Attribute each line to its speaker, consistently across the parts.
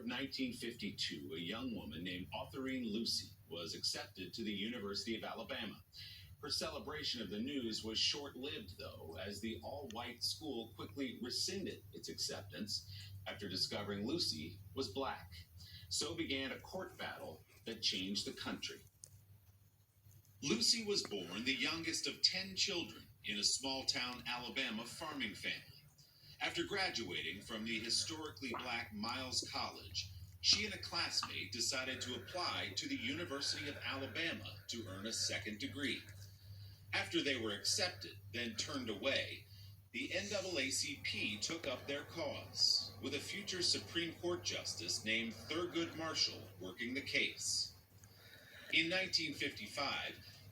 Speaker 1: 1952, a young woman named Autherine Lucy was accepted to the University of Alabama. Her celebration of the news was short lived, though, as the all white school quickly rescinded its acceptance after discovering Lucy was black. So began a court battle that changed the country. Lucy was born the youngest of 10 children in a small town Alabama farming family. After graduating from the historically black Miles College, she and a classmate decided to apply to the University of Alabama to earn a second degree. After they were accepted, then turned away, the NAACP took up their cause, with a future Supreme Court justice named Thurgood Marshall working the case. In 1955,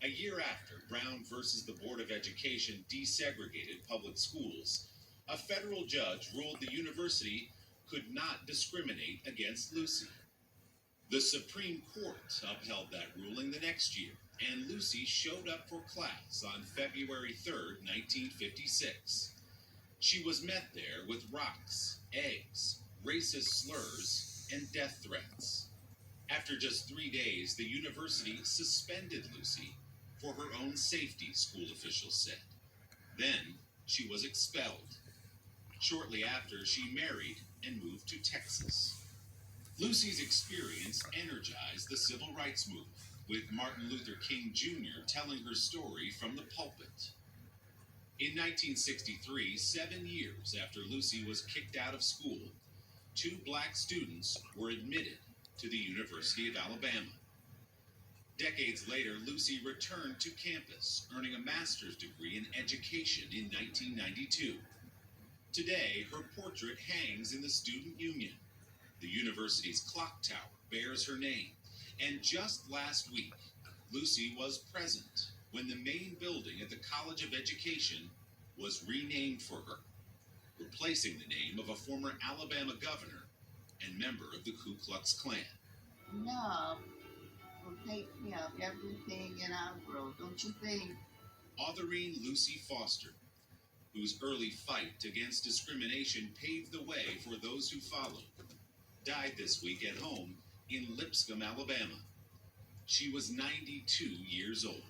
Speaker 1: a year after Brown versus the Board of Education desegregated public schools, a federal judge ruled the university could not discriminate against Lucy. The Supreme Court upheld that ruling the next year, and Lucy showed up for class on February 3rd, 1956. She was met there with rocks, eggs, racist slurs, and death threats. After just 3 days, the university suspended Lucy for her own safety, school officials said. Then she was expelled. Shortly after, she married and moved to Texas. Lucy's experience energized the civil rights movement, with Martin Luther King Jr. telling her story from the pulpit. In 1963, 7 years after Lucy was kicked out of school, 2 black students were admitted to the University of Alabama. Decades later, Lucy returned to campus, earning a master's degree in education in 1992. Today, her portrait hangs in the Student Union. The university's clock tower bears her name. And just last week, Lucy was present when the main building at the College of Education was renamed for her, replacing the name of a former Alabama governor and member of the Ku Klux Klan.
Speaker 2: Love will take care of everything in our world, don't you think?
Speaker 1: Autherine Lucy Foster, whose early fight against discrimination paved the way for those who followed, died this week at home in Lipscomb, Alabama. She was 92 years old.